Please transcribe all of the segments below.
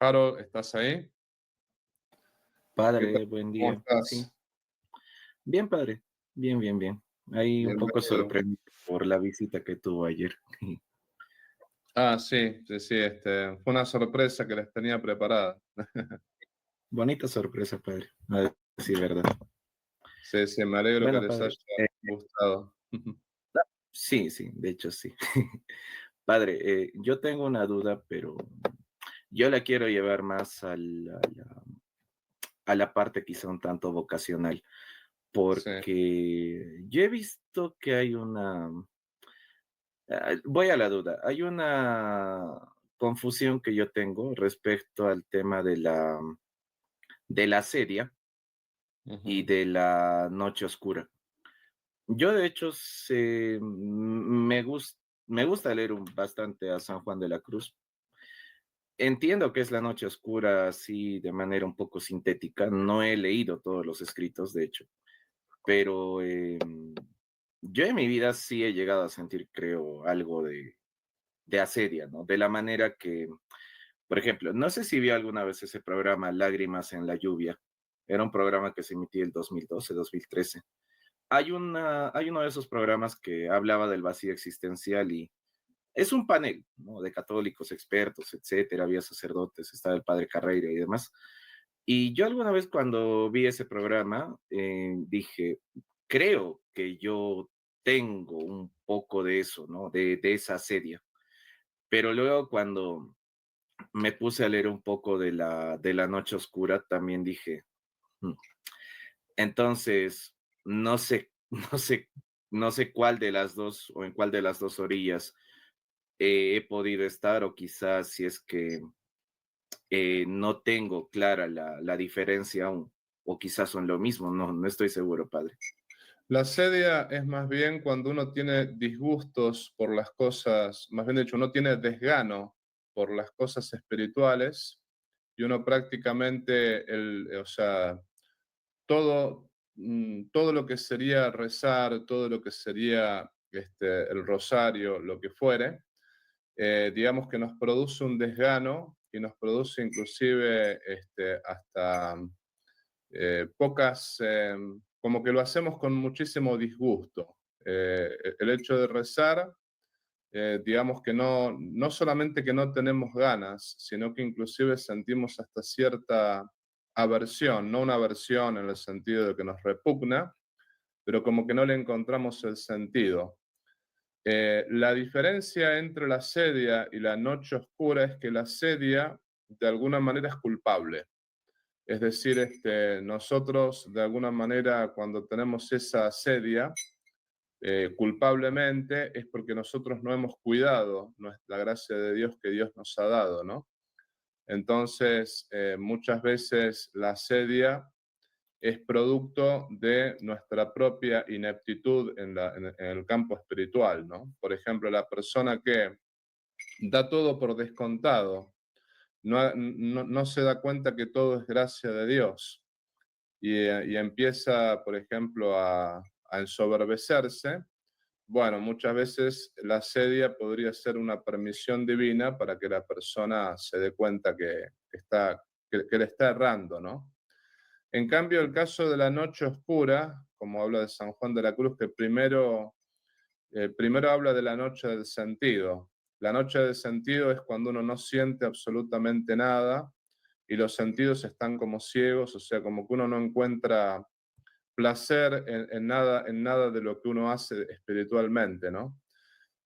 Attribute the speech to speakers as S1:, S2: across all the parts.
S1: Harold, ¿estás ahí? ¿Qué tal?
S2: Padre, buen
S1: ¿Cómo
S2: día. Sí,
S1: estás?
S2: bien, padre. Bien, bien, bien. Ahí un
S1: Bien, me
S2: poco
S1: alegro.
S2: sorprendido por la visita que tuvo ayer.
S1: Sí, sí, sí, fue una sorpresa que les tenía preparada.
S2: Bonita sorpresa, padre. A decir verdad.
S1: Sí, sí, me alegro que
S2: Bueno,
S1: les haya
S2: padre.
S1: gustado.
S2: Sí, sí, de hecho sí. Padre, yo tengo una duda, pero yo la quiero llevar más a la parte quizá un tanto vocacional,
S1: Sí,
S2: porque yo he visto que hay voy a la duda. Hay una confusión que yo tengo respecto al tema de la serie y
S1: ujú,
S2: de la noche oscura. Yo, de hecho, me gusta leer bastante a San Juan de la Cruz. Entiendo que es la noche oscura así de manera un poco sintética. No he leído todos los escritos, de hecho, pero yo en mi vida sí he llegado a sentir, creo, algo de asedia, ¿no? De la manera que, por ejemplo, no sé si vio alguna vez ese programa Lágrimas en la lluvia. Era un programa que se emitía el 2012, 2013. Hay uno de esos programas que hablaba del vacío existencial y es un panel, ¿no? De católicos, expertos, etcétera. Había sacerdotes, estaba el padre Carreira y demás. Y yo alguna vez cuando vi ese programa dije, creo que yo tengo un poco de eso, ¿no? De esa sedia. Pero luego cuando me puse a leer un poco de la noche oscura, también dije, "Mm". Entonces, no sé, no sé cuál de las dos o en cuál de las dos orillas he podido estar, o quizás si es que no tengo clara la diferencia aún, o quizás son lo mismo, no estoy seguro, padre.
S1: La sedia es más bien cuando uno tiene disgustos por las cosas, más bien dicho, uno tiene desgano por las cosas espirituales y uno prácticamente, o sea, todo lo que sería rezar, todo lo que sería el rosario, lo que fuere, digamos que nos produce un desgano y nos produce inclusive hasta como que lo hacemos con muchísimo disgusto. El hecho de rezar, digamos que no solamente que no tenemos ganas, sino que inclusive sentimos hasta cierta aversión, no una aversión en el sentido de que nos repugna, pero como que no le encontramos el sentido. La diferencia entre la sedia y la noche oscura es que la sedia de alguna manera es culpable. Es decir, nosotros de alguna manera cuando tenemos esa sedia, culpablemente es porque nosotros no hemos cuidado la gracia de Dios que Dios nos ha dado, ¿no? Entonces, muchas veces la sedia es producto de nuestra propia ineptitud en el campo espiritual, ¿no? Por ejemplo, la persona que da todo por descontado, no se da cuenta que todo es gracia de Dios y empieza, por ejemplo, a ensoberbecerse. Bueno, muchas veces la sedia podría ser una permisión divina para que la persona se dé cuenta que le está errando, ¿no? En cambio, el caso de la noche oscura, como habla de San Juan de la Cruz, que primero habla de la noche del sentido. La noche del sentido es cuando uno no siente absolutamente nada y los sentidos están como ciegos, o sea, como que uno no encuentra placer en nada de lo que uno hace espiritualmente, ¿no?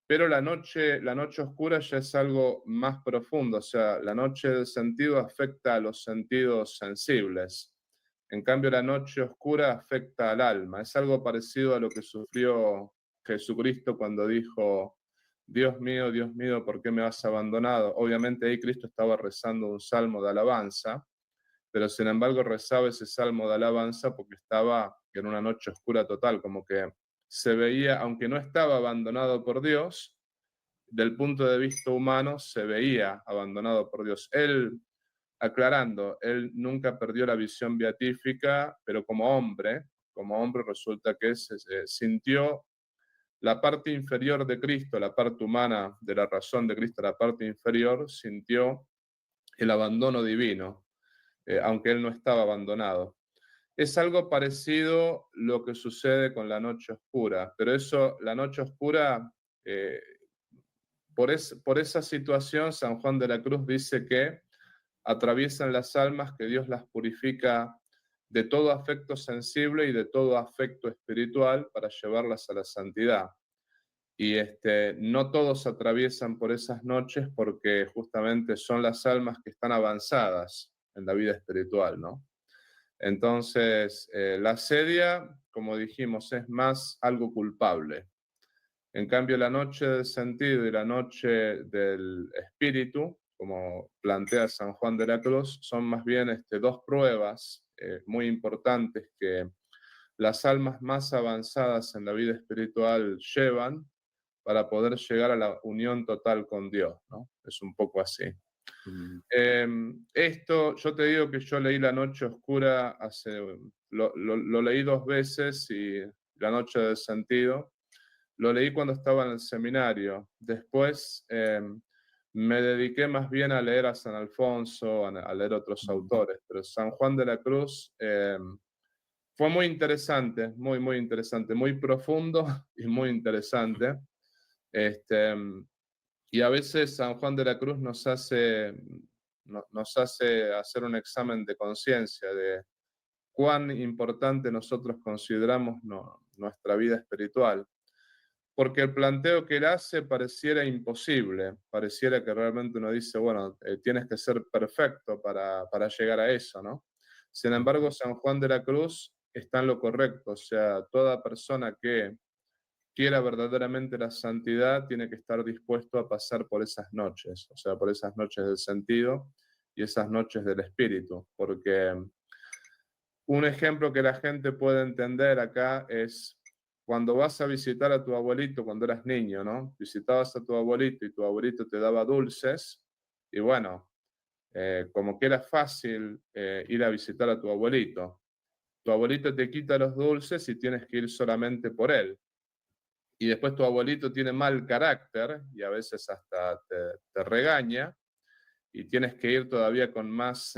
S1: Pero la noche oscura ya es algo más profundo, o sea, la noche del sentido afecta a los sentidos sensibles. En cambio, la noche oscura afecta al alma. Es algo parecido a lo que sufrió Jesucristo cuando dijo, Dios mío, ¿por qué me has abandonado? Obviamente ahí Cristo estaba rezando un salmo de alabanza, pero sin embargo rezaba ese salmo de alabanza porque estaba en una noche oscura total, como que se veía, aunque no estaba abandonado por Dios, del punto de vista humano se veía abandonado por Dios. Él, aclarando, él nunca perdió la visión beatífica, pero como hombre resulta que sintió la parte inferior de Cristo, la parte humana de la razón de Cristo, la parte inferior, sintió el abandono divino, aunque él no estaba abandonado. Es algo parecido lo que sucede con la noche oscura, pero eso, la noche oscura, eh, por esa situación, San Juan de la Cruz dice que atraviesan las almas, que Dios las purifica de todo afecto sensible y de todo afecto espiritual para llevarlas a la santidad. Y no todos atraviesan por esas noches porque justamente son las almas que están avanzadas en la vida espiritual, ¿no? Entonces, la asedia, como dijimos, es más algo culpable. En cambio, la noche del sentido y la noche del espíritu, como plantea San Juan de la Cruz, son más bien dos pruebas muy importantes que las almas más avanzadas en la vida espiritual llevan para poder llegar a la unión total con Dios, ¿no? Es un poco así.
S2: Mm,
S1: Esto, yo te digo que yo leí La Noche Oscura lo leí 2 veces y La Noche del Sentido. Lo leí cuando estaba en el seminario. Después me dediqué más bien a leer a San Alfonso, a leer otros
S2: mm,
S1: autores, pero San Juan de la Cruz fue muy interesante, muy, muy interesante, muy profundo y muy interesante. Este, y a veces San Juan de la Cruz nos hace hacer un examen de conciencia de cuán importante nosotros consideramos nuestra vida espiritual. Porque el planteo que él hace pareciera imposible, pareciera que realmente uno dice, bueno, tienes que ser perfecto para llegar a eso, ¿no? Sin embargo, San Juan de la Cruz está en lo correcto, o sea, toda persona que quiera verdaderamente la santidad tiene que estar dispuesto a pasar por esas noches, o sea, por esas noches del sentido y esas noches del espíritu, porque un ejemplo que la gente puede entender acá es cuando vas a visitar a tu abuelito cuando eras niño, ¿no? Visitabas a tu abuelito y tu abuelito te daba dulces y bueno, como que era fácil ir a visitar a tu abuelito. Tu abuelito te quita los dulces y tienes que ir solamente por él. Y después tu abuelito tiene mal carácter y a veces hasta te regaña y tienes que ir todavía con más,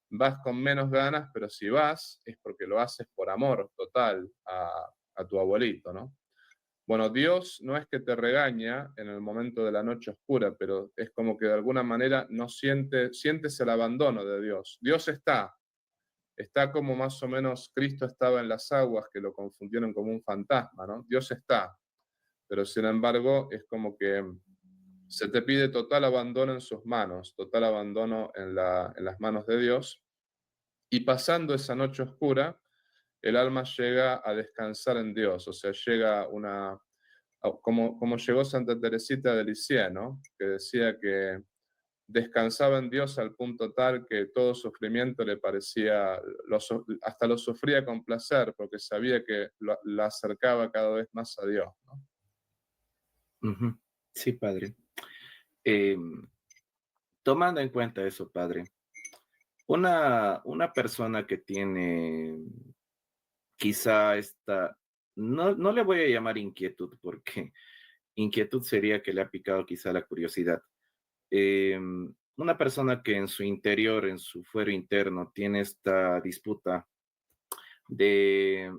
S1: vas con menos ganas, pero si vas es porque lo haces por amor total a tu abuelito, ¿no? Bueno, Dios no es que te regaña en el momento de la noche oscura, pero es como que de alguna manera no sientes el abandono de Dios. Dios está como más o menos Cristo estaba en las aguas que lo confundieron como un fantasma, ¿no? Dios está, pero sin embargo es como que se te pide total abandono en sus manos, total abandono en las manos de Dios. Y pasando esa noche oscura, el alma llega a descansar en Dios, o sea, llega como llegó Santa Teresita de Lisieux, ¿no? Que decía que descansaba en Dios al punto tal que todo sufrimiento le parecía, hasta lo sufría con placer, porque sabía que la acercaba cada vez más a Dios, ¿no?
S2: ujú. Sí, padre. Em, Tomando en cuenta eso, padre, una persona que tiene quizá esta, no le voy a llamar inquietud, porque inquietud sería que le ha picado quizá la curiosidad. Una persona que en su interior, en su fuero interno, tiene esta disputa de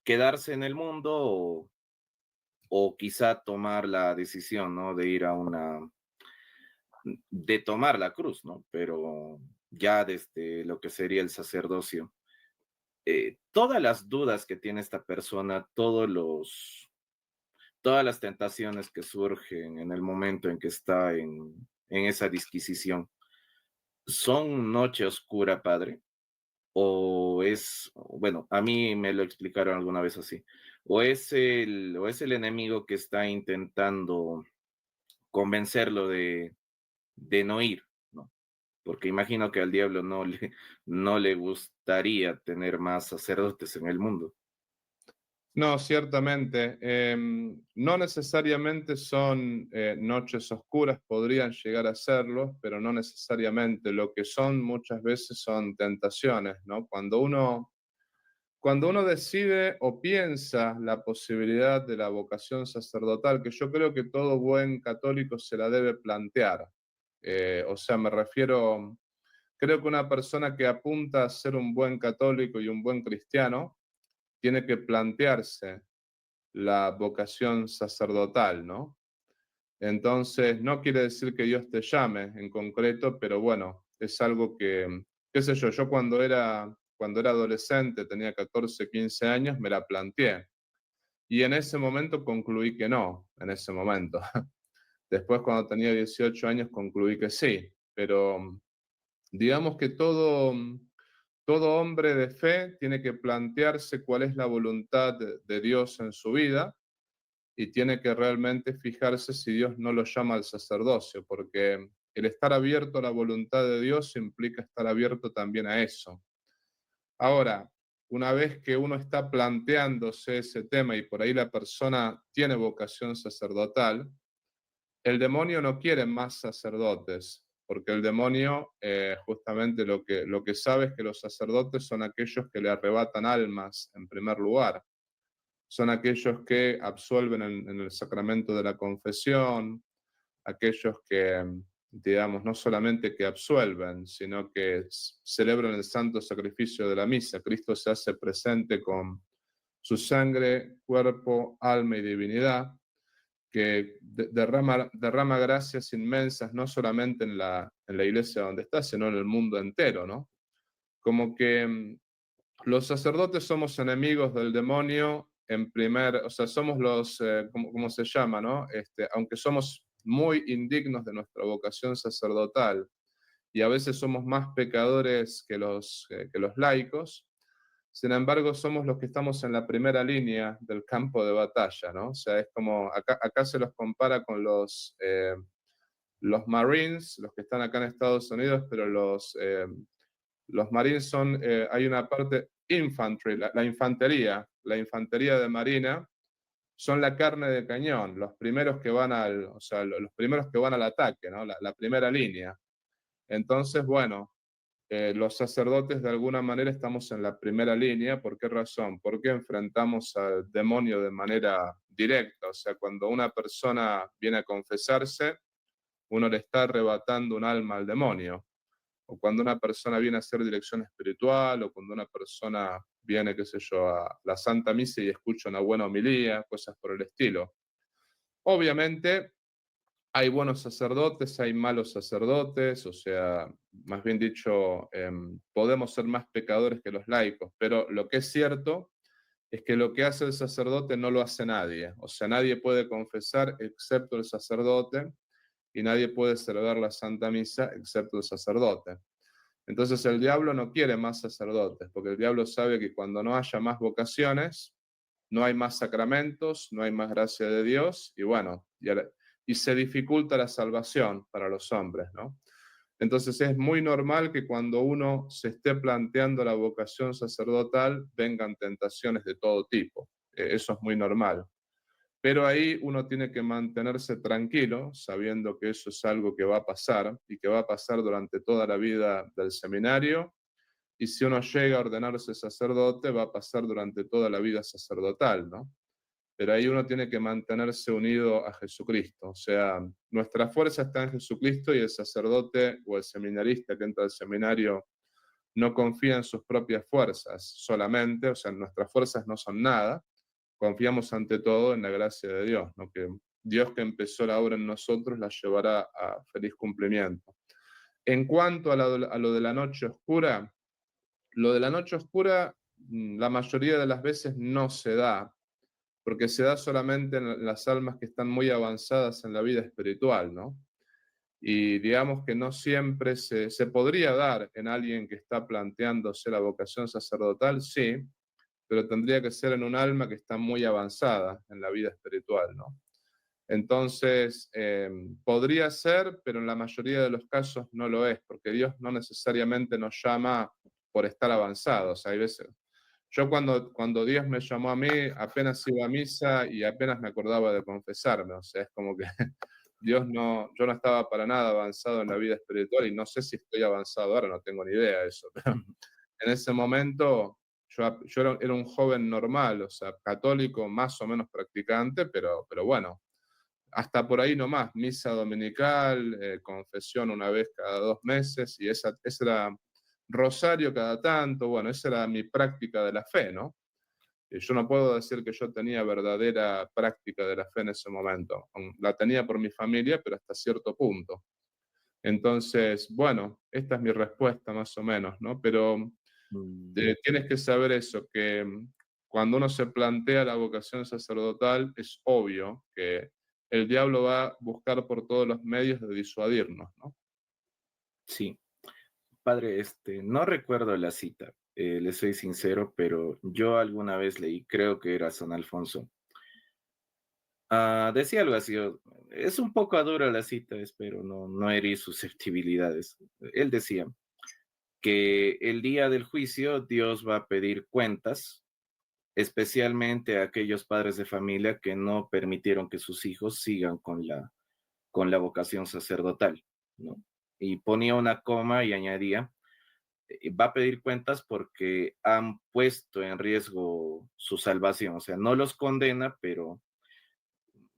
S2: quedarse en el mundo o quizá tomar la decisión, ¿no? De ir a de tomar la cruz, ¿no? Pero ya desde lo que sería el sacerdocio. Todas las dudas que tiene esta persona, todas las tentaciones que surgen en el momento en que está en esa disquisición, ¿son noche oscura, padre? O es, bueno, a mí me lo explicaron alguna vez así, o es el enemigo que está intentando convencerlo de no ir, ¿no? Porque imagino que al diablo no le gustaría tener más sacerdotes en el mundo.
S1: No, ciertamente. No necesariamente son noches oscuras, podrían llegar a serlo, pero no necesariamente. Lo que son muchas veces son tentaciones, ¿no? Cuando uno decide o piensa la posibilidad de la vocación sacerdotal, que yo creo que todo buen católico se la debe plantear, O sea, me refiero, creo que una persona que apunta a ser un buen católico y un buen cristiano tiene que plantearse la vocación sacerdotal, ¿no? Entonces, no quiere decir que Dios te llame en concreto, pero bueno, es algo que, qué sé yo cuando era adolescente, tenía 14, 15 años, me la planteé. Y en ese momento concluí que no, en ese momento. Después, cuando tenía 18 años, concluí que sí. Pero digamos que todo hombre de fe tiene que plantearse cuál es la voluntad de Dios en su vida y tiene que realmente fijarse si Dios no lo llama al sacerdocio, porque el estar abierto a la voluntad de Dios implica estar abierto también a eso. Ahora, una vez que uno está planteándose ese tema y por ahí la persona tiene vocación sacerdotal, el demonio no quiere más sacerdotes, porque el demonio justamente lo que sabe es que los sacerdotes son aquellos que le arrebatan almas en primer lugar, son aquellos que absuelven en el sacramento de la confesión, aquellos que, digamos, no solamente que absuelven, sino que celebran el santo sacrificio de la misa. Cristo se hace presente con su sangre, cuerpo, alma y divinidad, que derrama gracias inmensas, no solamente en la iglesia donde está, sino en el mundo entero, ¿no? Como que los sacerdotes somos enemigos del demonio o sea, somos los, ¿cómo se llama, no? Aunque somos muy indignos de nuestra vocación sacerdotal y a veces somos más pecadores que los laicos, sin embargo, somos los que estamos en la primera línea del campo de batalla, ¿no? O sea, es como, acá se los compara con los Marines, los que están acá en Estados Unidos, pero los Marines son, hay una parte, infantry, la infantería de Marina, son la carne de cañón, los primeros que van o sea, los primeros que van al ataque, ¿no? La primera línea. Entonces, bueno, los sacerdotes de alguna manera estamos en la primera línea. ¿Por qué razón? Porque enfrentamos al demonio de manera directa. O sea, cuando una persona viene a confesarse, uno le está arrebatando un alma al demonio. O cuando una persona viene a hacer dirección espiritual, o cuando una persona viene, qué sé yo, a la Santa Misa y escucha una buena homilía, cosas por el estilo. Obviamente, hay buenos sacerdotes, hay malos sacerdotes, o sea, más bien dicho, podemos ser más pecadores que los laicos, pero lo que es cierto es que lo que hace el sacerdote no lo hace nadie, o sea, nadie puede confesar excepto el sacerdote y nadie puede celebrar la Santa Misa excepto el sacerdote. Entonces el diablo no quiere más sacerdotes, porque el diablo sabe que cuando no haya más vocaciones, no hay más sacramentos, no hay más gracia de Dios, y bueno, y se dificulta la salvación para los hombres, ¿no? Entonces es muy normal que cuando uno se esté planteando la vocación sacerdotal vengan tentaciones de todo tipo. Eso es muy normal. Pero ahí uno tiene que mantenerse tranquilo, sabiendo que eso es algo que va a pasar y que va a pasar durante toda la vida del seminario. Y si uno llega a ordenarse sacerdote, va a pasar durante toda la vida sacerdotal, ¿no? Pero ahí uno tiene que mantenerse unido a Jesucristo. O sea, nuestra fuerza está en Jesucristo y el sacerdote o el seminarista que entra al seminario no confía en sus propias fuerzas solamente, o sea, nuestras fuerzas no son nada, confiamos ante todo en la gracia de Dios, ¿no? Que Dios que empezó la obra en nosotros la llevará a feliz cumplimiento. En cuanto a lo de la noche oscura, lo de la noche oscura la mayoría de las veces no se da, porque se da solamente en las almas que están muy avanzadas en la vida espiritual, ¿no? Y digamos que no siempre se podría dar en alguien que está planteándose la vocación sacerdotal, sí, pero tendría que ser en un alma que está muy avanzada en la vida espiritual, ¿no? Entonces, podría ser, pero en la mayoría de los casos no lo es, porque Dios no necesariamente nos llama por estar avanzados. Hay veces, yo cuando Dios me llamó a mí, apenas iba a misa y apenas me acordaba de confesarme, o sea, es como que yo no estaba para nada avanzado en la vida espiritual y no sé si estoy avanzado ahora, no tengo ni idea de eso, pero en ese momento yo era un joven normal, o sea, católico, más o menos practicante, pero bueno, hasta por ahí nomás, misa dominical, confesión una vez cada 2 meses, y ese era rosario cada tanto, bueno, esa era mi práctica de la fe, ¿no? Yo no puedo decir que yo tenía verdadera práctica de la fe en ese momento. La tenía por mi familia, pero hasta cierto punto. Entonces, bueno, esta es mi respuesta más o menos, ¿no? Pero
S2: Mm,
S1: tienes que saber eso, que cuando uno se plantea la vocación sacerdotal, es obvio que el diablo va a buscar por todos los medios de disuadirnos, ¿no?
S2: sí, padre, no recuerdo la cita, le soy sincero, pero yo alguna vez leí, creo que era San Alfonso. Decía algo así, es un poco dura la cita, espero no herir susceptibilidades. Él decía que el día del juicio Dios va a pedir cuentas, especialmente a aquellos padres de familia que no permitieron que sus hijos sigan con la vocación sacerdotal, ¿no? Y ponía una coma y añadía, va a pedir cuentas porque han puesto en riesgo su salvación, o sea, no los condena, pero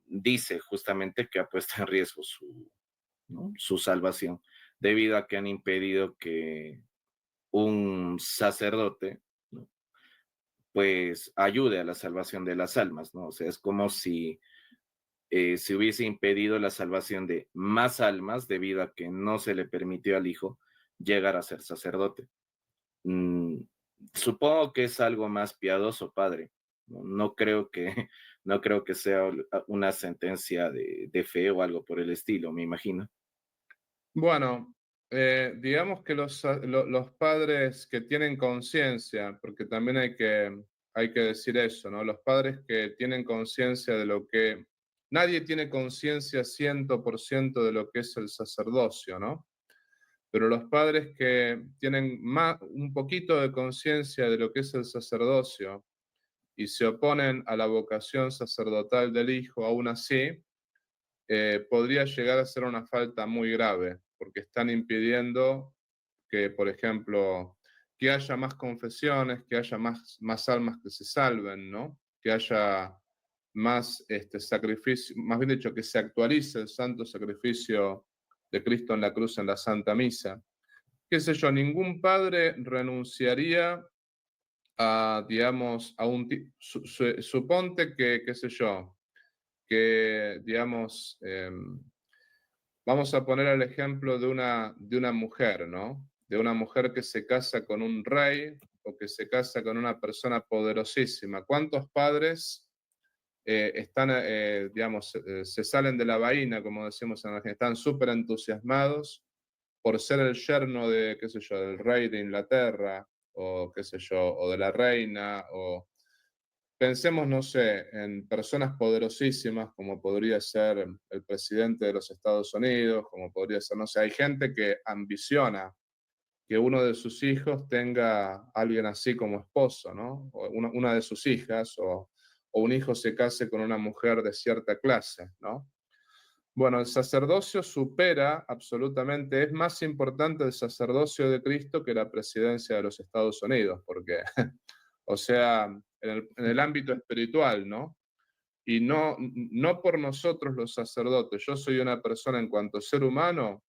S2: dice justamente que ha puesto en riesgo ¿no? su salvación, debido a que han impedido que un sacerdote, ¿no? pues ayude a la salvación de las almas, ¿no? O sea, es como si se hubiese impedido la salvación de más almas debido a que no se le permitió al hijo llegar a ser sacerdote. Mm, supongo que es algo más piadoso, padre. No creo que, no creo que sea una sentencia de fe o algo por el estilo, me imagino.
S1: Bueno, digamos que los padres que tienen conciencia, porque también hay que decir eso, ¿no? Los padres que tienen conciencia de lo que... Nadie tiene conciencia 100% de lo que es el sacerdocio, ¿no? Pero los padres que tienen un poquito de conciencia de lo que es el sacerdocio y se oponen a la vocación sacerdotal del hijo, aún así, podría llegar a ser una falta muy grave, porque están impidiendo que, por ejemplo, que haya más confesiones, que haya más almas que se salven, ¿no? Que haya más sacrificio, más bien dicho, que se actualice el santo sacrificio de Cristo en la cruz en la Santa Misa. Qué sé yo, ningún padre renunciaría a, digamos, suponte que, qué sé yo, que, digamos, vamos a poner el ejemplo de una mujer, ¿no? De una mujer que se casa con un rey o que se casa con una persona poderosísima. ¿Cuántos padres están, digamos, se salen de la vaina, como decimos en Argentina, están súper entusiasmados por ser el yerno de, qué sé yo, del rey de Inglaterra o qué sé yo, o de la reina, o pensemos, no sé, en personas poderosísimas como podría ser el presidente de los Estados Unidos, como podría ser, no sé, hay gente que ambiciona que uno de sus hijos tenga a alguien así como esposo, ¿no? O una de sus hijas, o un hijo se case con una mujer de cierta clase, ¿no? Bueno, el sacerdocio supera absolutamente, es más importante el sacerdocio de Cristo que la presidencia de los Estados Unidos, porque, o sea, en el ámbito espiritual, ¿no? Y no por nosotros los sacerdotes, yo soy una persona en cuanto a ser humano,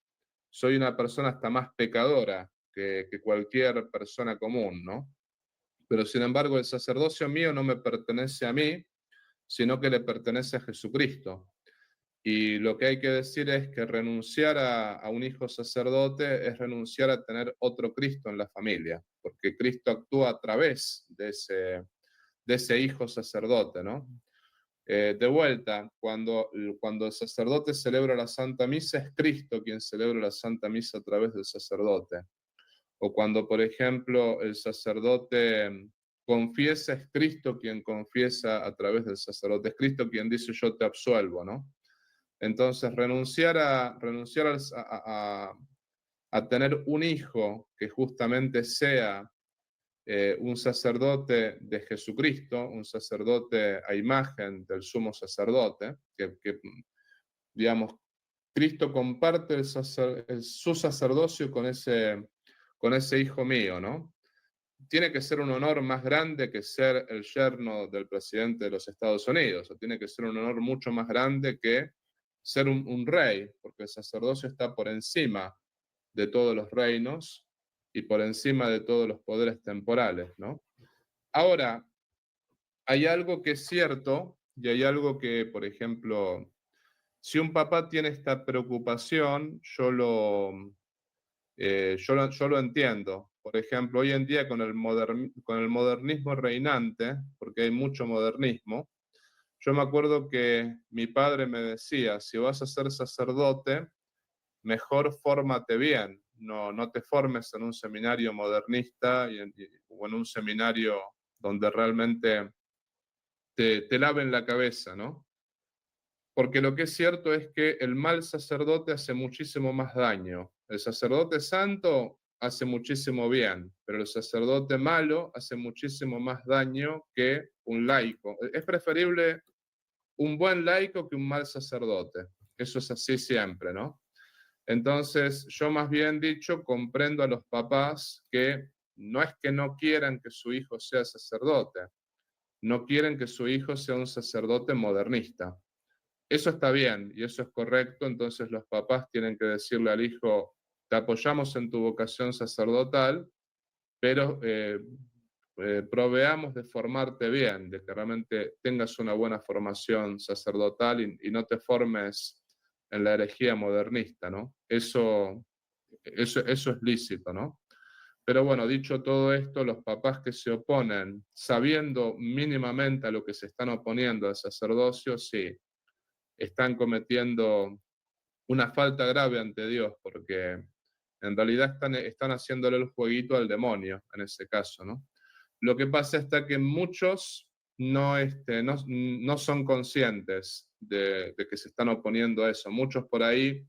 S1: soy una persona hasta más pecadora que cualquier persona común, ¿no? Pero sin embargo, el sacerdocio mío no me pertenece a mí, sino que le pertenece a Jesucristo. Y lo que hay que decir es que renunciar a un hijo sacerdote es renunciar a tener otro Cristo en la familia, porque Cristo actúa a través de ese hijo sacerdote, ¿no? De vuelta, cuando el sacerdote celebra la Santa Misa, es Cristo quien celebra la Santa Misa a través del sacerdote. O cuando, por ejemplo, el sacerdote confiesa, es Cristo quien confiesa a través del sacerdote. Es Cristo quien dice yo te absuelvo, ¿no? Entonces, a tener un hijo que justamente sea un sacerdote de Jesucristo, un sacerdote a imagen del sumo sacerdote, digamos, Cristo comparte su sacerdocio con ese hijo mío, ¿no? Tiene que ser un honor más grande que ser el yerno del presidente de los Estados Unidos, o tiene que ser un honor mucho más grande que ser un rey, porque el sacerdocio está por encima de todos los reinos y por encima de todos los poderes temporales, ¿no? Ahora, hay algo que es cierto y hay algo que, por ejemplo, si un papá tiene esta preocupación, yo lo entiendo. Por ejemplo, hoy en día con el modernismo reinante, porque hay mucho modernismo, yo me acuerdo que mi padre me decía, si vas a ser sacerdote, mejor fórmate bien, no te formes en un seminario modernista o en un seminario donde realmente te laven la cabeza, ¿no? Porque lo que es cierto es que el mal sacerdote hace muchísimo más daño. El sacerdote santo hace muchísimo bien, pero el sacerdote malo hace muchísimo más daño que un laico. Es preferible un buen laico que un mal sacerdote. Eso es así siempre, ¿no? Entonces, yo más bien dicho, comprendo a los papás que no quieran que su hijo sea sacerdote, no quieren que su hijo sea un sacerdote modernista. Eso está bien y eso es correcto, entonces los papás tienen que decirle al hijo, te apoyamos en tu vocación sacerdotal, pero proveamos de formarte bien, de que realmente tengas una buena formación sacerdotal y no te formes en la herejía modernista, ¿no? Eso es lícito, ¿no? Pero bueno, dicho todo esto, los papás que se oponen, sabiendo mínimamente a lo que se están oponiendo al sacerdocio, sí, están cometiendo una falta grave ante Dios, porque en realidad están haciéndole el jueguito al demonio en ese caso, ¿no? Lo que pasa es que muchos no son conscientes de que se están oponiendo a eso. Muchos por ahí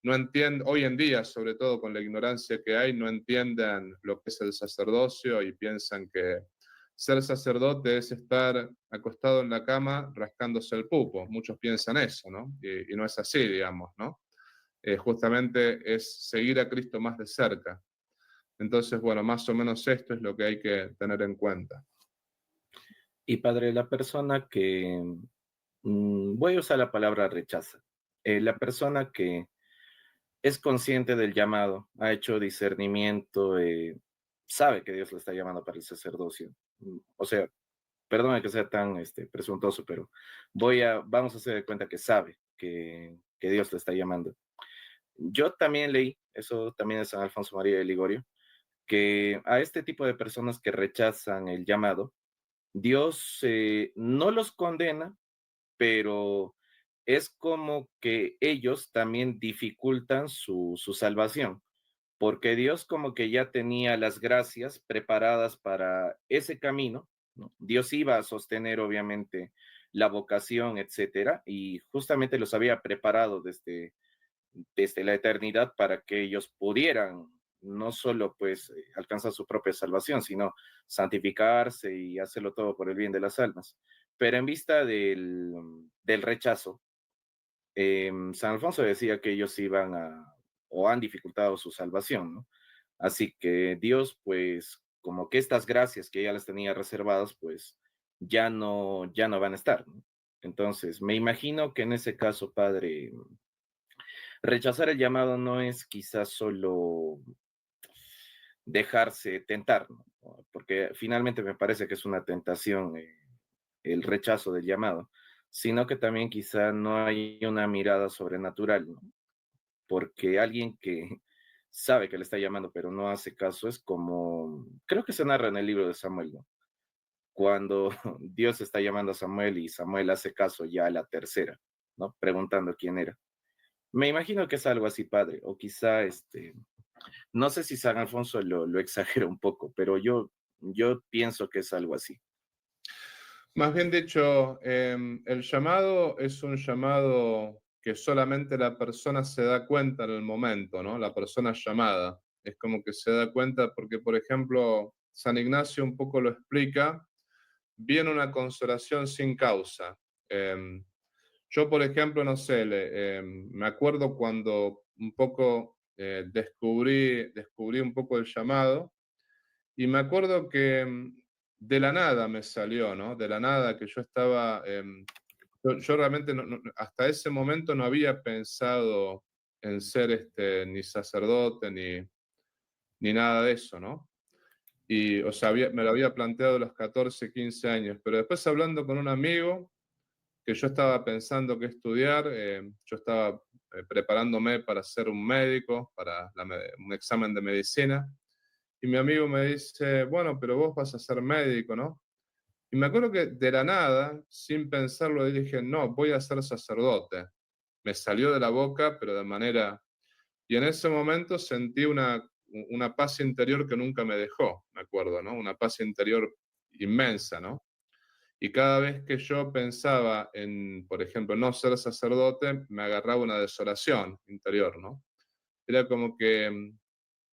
S1: no entienden, hoy en día, sobre todo con la ignorancia que hay, no entienden lo que es el sacerdocio y piensan que ser sacerdote es estar acostado en la cama rascándose el pupo. Muchos piensan eso, ¿no? Y no es así, digamos, ¿no? Justamente es seguir a Cristo más de cerca. Entonces, bueno, más o menos esto es lo que hay que tener en cuenta.
S2: Y padre, la persona que, voy a usar la palabra rechaza, la persona que es consciente del llamado, ha hecho discernimiento, sabe que Dios lo está llamando para el sacerdocio. O sea, perdona que sea tan presuntuoso, pero vamos a hacer de cuenta que sabe que Dios lo está llamando. Yo también leí, eso también es San Alfonso María de Ligorio, que a este tipo de personas que rechazan el llamado, Dios no los condena, pero es como que ellos también dificultan su salvación, porque Dios como que ya tenía las gracias preparadas para ese camino, ¿no? Dios iba a sostener obviamente la vocación, etcétera, y justamente los había preparado desde la eternidad para que ellos pudieran no solo pues alcanzar su propia salvación, sino santificarse y hacerlo todo por el bien de las almas. Pero en vista del rechazo, San Alfonso decía que ellos iban a o han dificultado su salvación, ¿no? Así que Dios, pues, como que estas gracias que ya las tenía reservadas, pues, ya no van a estar, ¿no? Entonces, me imagino que en ese caso, padre, rechazar el llamado no es quizás solo dejarse tentar, ¿no? Porque finalmente me parece que es una tentación el rechazo del llamado, sino que también quizá no hay una mirada sobrenatural, ¿no? Porque alguien que sabe que le está llamando pero no hace caso es como, creo que se narra en el libro de Samuel, ¿no? Cuando Dios está llamando a Samuel y Samuel hace caso ya a la tercera, ¿no? Preguntando quién era. Me imagino que es algo así, padre, o quizá no sé si San Alfonso lo exagera un poco, pero yo pienso que es algo así.
S1: Más bien dicho, el llamado es un llamado que solamente la persona se da cuenta en el momento, ¿no? La persona llamada. Es como que se da cuenta porque, por ejemplo, San Ignacio un poco lo explica, viene una consolación sin causa. Em, yo, por ejemplo, no sé, me acuerdo cuando un poco descubrí un poco el llamado y me acuerdo que de la nada me salió, ¿no? De la nada que yo estaba yo realmente hasta ese momento no había pensado en ser ni sacerdote ni nada de eso, ¿no? Y, o sea, me lo había planteado a los 14, 15 años, pero después hablando con un amigo que yo estaba pensando qué estudiar, yo estaba preparándome para ser un médico, para un examen de medicina, y mi amigo me dice, bueno, pero vos vas a ser médico, ¿no? Y me acuerdo que de la nada, sin pensarlo, dije, no, voy a ser sacerdote. Me salió de la boca, pero de manera... Y en ese momento sentí una paz interior que nunca me dejó, me acuerdo, ¿no? Una paz interior inmensa, ¿no? Y cada vez que yo pensaba en, por ejemplo, no ser sacerdote, me agarraba una desolación interior, ¿no? Era como que,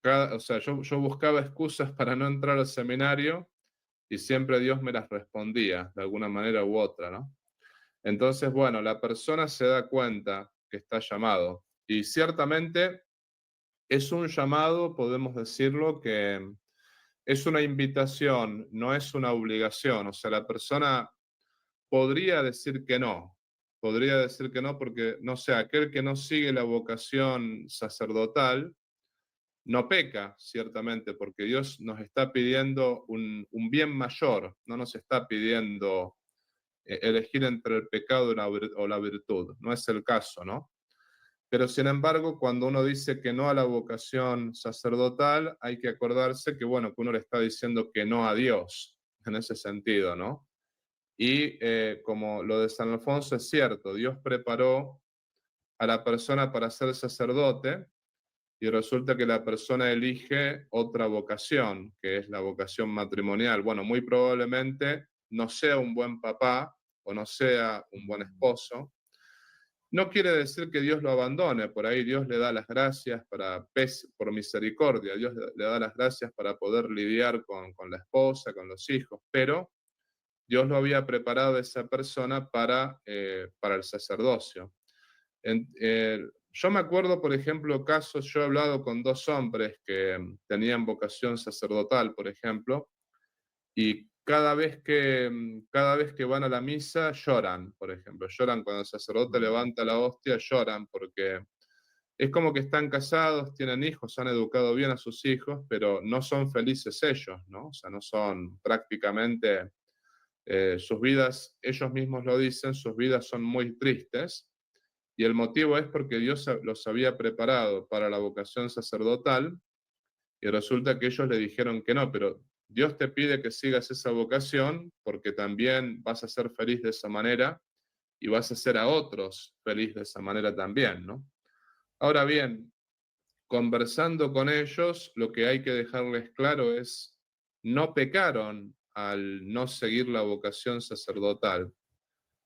S1: o sea, yo buscaba excusas para no entrar al seminario y siempre Dios me las respondía de alguna manera u otra, ¿no? Entonces, bueno, la persona se da cuenta que está llamado y ciertamente es un llamado, podemos decirlo, que es una invitación, no es una obligación. O sea, la persona podría decir que no, podría decir que no porque, no sé, aquel que no sigue la vocación sacerdotal no peca, ciertamente, porque Dios nos está pidiendo un bien mayor, no nos está pidiendo elegir entre el pecado o la virtud, no es el caso, ¿no? Pero sin embargo, cuando uno dice que no a la vocación sacerdotal, hay que acordarse que, bueno, que uno le está diciendo que no a Dios, en ese sentido, ¿no? Y como lo de San Alfonso es cierto, Dios preparó a la persona para ser sacerdote y resulta que la persona elige otra vocación, que es la vocación matrimonial. Bueno, muy probablemente no sea un buen papá o no sea un buen esposo. No quiere decir que Dios lo abandone, por ahí Dios le da las gracias por misericordia, Dios le da las gracias para poder lidiar con la esposa, con los hijos, pero Dios lo había preparado a esa persona para el sacerdocio. Yo me acuerdo, por ejemplo, casos, yo he hablado con dos hombres que tenían vocación sacerdotal, por ejemplo, y cada vez que van a la misa lloran, por ejemplo, lloran cuando el sacerdote levanta la hostia, lloran porque es como que están casados, tienen hijos, han educado bien a sus hijos, pero no son felices ellos, ¿no? O sea, no son prácticamente sus vidas, ellos mismos lo dicen, sus vidas son muy tristes y el motivo es porque Dios los había preparado para la vocación sacerdotal y resulta que ellos le dijeron que no, pero Dios te pide que sigas esa vocación porque también vas a ser feliz de esa manera y vas a hacer a otros feliz de esa manera también, ¿no? Ahora bien, conversando con ellos, lo que hay que dejarles claro es, no pecaron al no seguir la vocación sacerdotal.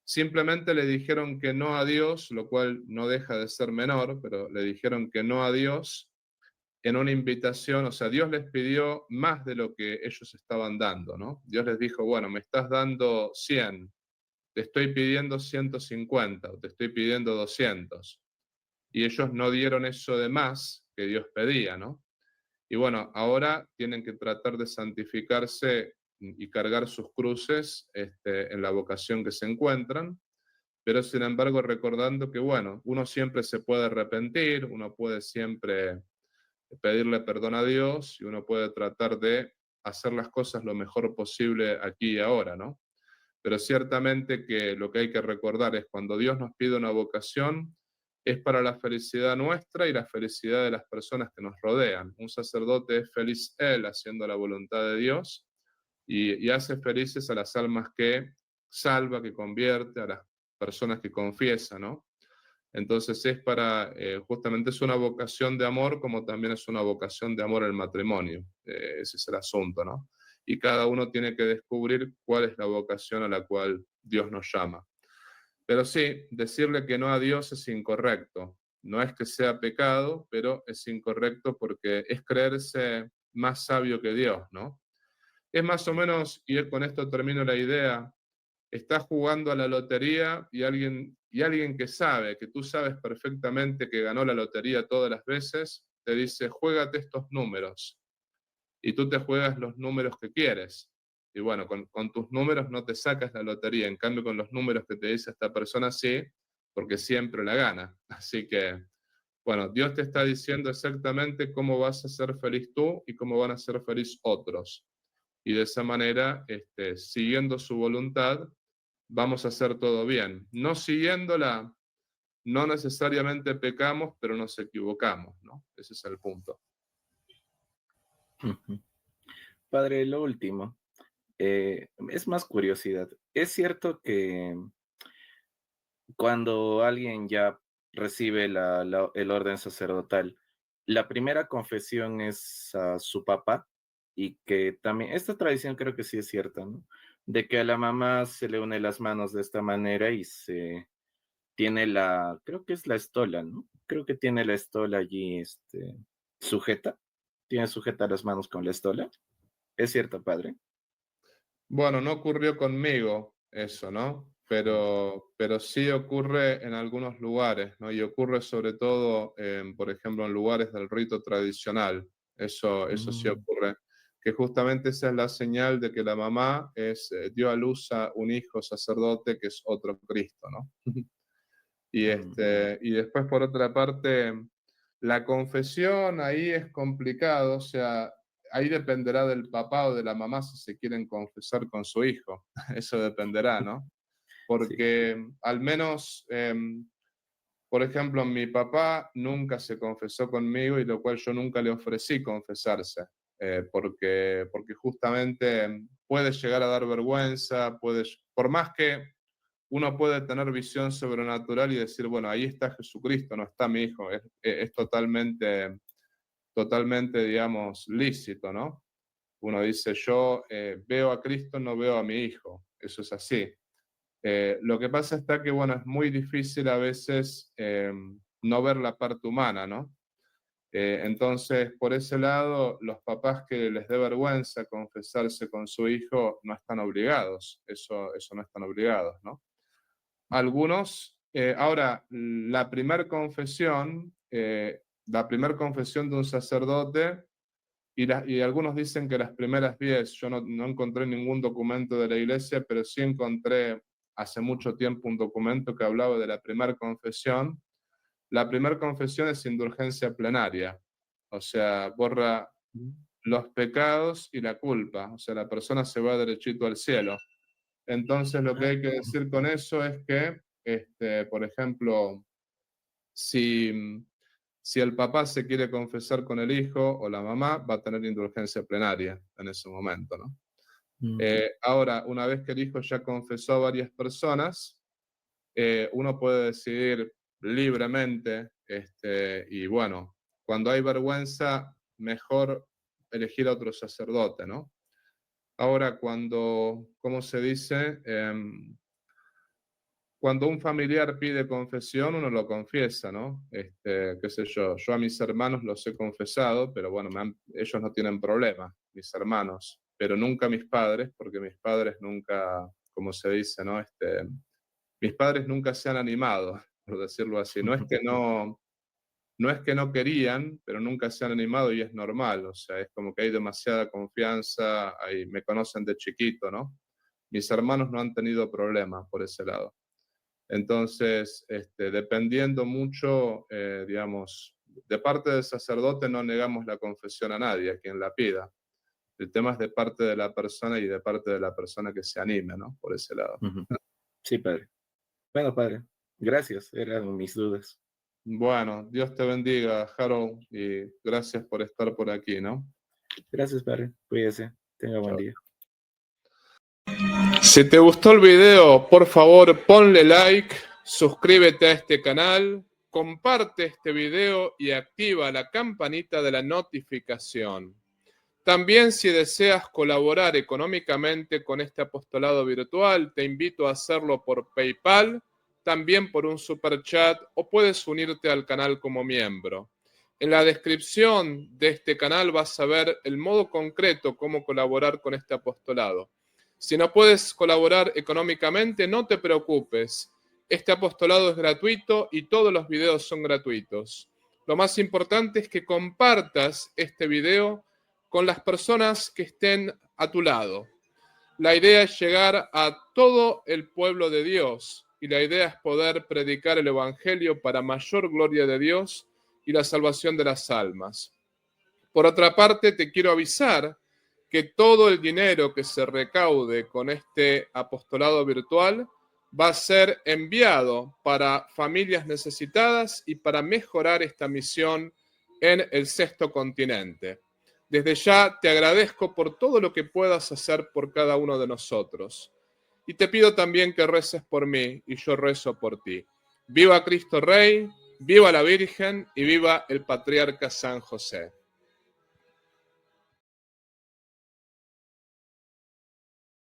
S1: Simplemente le dijeron que no a Dios, lo cual no deja de ser menor, pero le dijeron que no a Dios en una invitación, o sea, Dios les pidió más de lo que ellos estaban dando, ¿no? Dios les dijo, bueno, me estás dando 100, te estoy pidiendo 150, o te estoy pidiendo 200. Y ellos no dieron eso de más que Dios pedía, ¿no? Y bueno, ahora tienen que tratar de santificarse y cargar sus cruces en la vocación que se encuentran, pero sin embargo recordando que, bueno, uno siempre se puede arrepentir, uno puede siempre pedirle perdón a Dios y uno puede tratar de hacer las cosas lo mejor posible aquí y ahora, ¿no? Pero ciertamente que lo que hay que recordar es cuando Dios nos pide una vocación, es para la felicidad nuestra y la felicidad de las personas que nos rodean. Un sacerdote es feliz él haciendo la voluntad de Dios y hace felices a las almas que salva, que convierte, a las personas que confiesan, ¿no? Entonces justamente es una vocación de amor como también es una vocación de amor el matrimonio. Ese es el asunto, ¿no? Y cada uno tiene que descubrir cuál es la vocación a la cual Dios nos llama. Pero sí, decirle que no a Dios es incorrecto. No es que sea pecado, pero es incorrecto porque es creerse más sabio que Dios, ¿no? Es más o menos, y con esto termino la idea, estás jugando a la lotería y alguien que sabe, que tú sabes perfectamente que ganó la lotería todas las veces, te dice, juégate estos números y tú te juegas los números que quieres. y bueno, con tus números no te sacas la lotería, en cambio con los números que te dice esta persona sí, porque siempre la gana. Así que, bueno, Dios te está diciendo exactamente cómo vas a ser feliz tú y cómo van a ser feliz otros. Y de esa manera, siguiendo su voluntad, vamos a hacer todo bien. No siguiéndola, no necesariamente pecamos, pero nos equivocamos, ¿no? Ese es el punto.
S2: Padre, lo último, es más curiosidad. ¿Es cierto que cuando alguien ya recibe el orden sacerdotal, la primera confesión es a su papá? Y que también, esta tradición creo que sí es cierta, ¿no? De que a la mamá se le une las manos de esta manera y se tiene creo que es la estola, ¿no? Creo que tiene la estola allí, sujeta. Tiene sujeta las manos con la estola. ¿Es cierto, padre?
S1: Bueno, no ocurrió conmigo eso, ¿no? Pero sí ocurre en algunos lugares, ¿no? Y ocurre sobre todo, por ejemplo, en lugares del rito tradicional. Eso sí
S2: Mm,
S1: ocurre, que justamente esa es la señal de que la mamá dio a luz a un hijo sacerdote que es otro Cristo, ¿no?
S2: mm,
S1: Y después, por otra parte, la confesión ahí es complicado, o sea, ahí dependerá del papá o de la mamá si se quieren confesar con su hijo. Eso dependerá, ¿no?
S2: sí.
S1: Porque al menos, por ejemplo, mi papá nunca se confesó conmigo y lo cual yo nunca le ofrecí confesarse, porque justamente puede llegar a dar vergüenza, por más que uno puede tener visión sobrenatural y decir, bueno, ahí está Jesucristo, no está mi hijo, es totalmente, digamos, lícito, ¿no? Uno dice, yo veo a Cristo, no veo a mi hijo, eso es así. Lo que pasa está que, bueno, es muy difícil a veces no ver la parte humana, ¿no? Entonces, por ese lado, los papás que les dé vergüenza confesarse con su hijo no están obligados, eso no están obligados, ¿no? Algunos, ahora, la primer confesión de un sacerdote, y algunos dicen que las primeras 10, yo no encontré ningún documento de la iglesia, pero sí encontré hace mucho tiempo un documento que hablaba de la primera confesión. La primera confesión es indulgencia plenaria, o sea, borra los pecados y la culpa, o sea, la persona se va derechito al cielo. Entonces, lo que
S2: Ah,
S1: hay que decir con eso es que, por ejemplo, si, si el papá se quiere confesar con el hijo o la mamá, va a tener indulgencia plenaria en ese momento, ¿no?
S2: mm,
S1: Ahora, una vez que el hijo ya confesó a varias personas, uno puede decidir libremente, y bueno, cuando hay vergüenza, mejor elegir a otro sacerdote, ¿no? Ahora, ¿cómo se dice? Cuando un familiar pide confesión, uno lo confiesa, ¿no? Qué sé yo a mis hermanos los he confesado, pero bueno, ellos no tienen problema, mis hermanos, pero nunca mis padres, porque mis padres nunca, como se dice, ¿no? Mis padres nunca se han animado, por decirlo así. No es que no querían, pero nunca se han animado y es normal, o sea, es como que hay demasiada confianza, me conocen de chiquito, ¿no? Mis hermanos no han tenido problema por ese lado. Entonces, dependiendo mucho, digamos, de parte del sacerdote no negamos la confesión a nadie, a quien la pida. El tema es de parte de la persona y de parte de la persona que se anime, ¿no? Por ese lado.
S2: ujú. Sí, padre. Bueno, padre, gracias, eran mis dudas.
S1: Bueno, Dios te bendiga, Harold, y gracias por estar por aquí, ¿no?
S2: Gracias, padre. Cuídese. Tenga buen
S1: Chao.
S2: día.
S1: Si te gustó el video, por favor ponle like, suscríbete a este canal, comparte este video y activa la campanita de la notificación. También si deseas colaborar económicamente con este apostolado virtual, te invito a hacerlo por PayPal, también por un super chat o puedes unirte al canal como miembro. En la descripción de este canal vas a ver el modo concreto cómo colaborar con este apostolado. Si no puedes colaborar económicamente, no te preocupes. Este apostolado es gratuito y todos los videos son gratuitos. Lo más importante es que compartas este video con las personas que estén a tu lado. La idea es llegar a todo el pueblo de Dios y la idea es poder predicar el Evangelio para mayor gloria de Dios y la salvación de las almas. Por otra parte, te quiero avisar que todo el dinero que se recaude con este apostolado virtual va a ser enviado para familias necesitadas y para mejorar esta misión en el sexto continente. Desde ya te agradezco por todo lo que puedas hacer por cada uno de nosotros. Y te pido también que reces por mí y yo rezo por ti. Viva Cristo Rey, viva la Virgen y viva el Patriarca San José.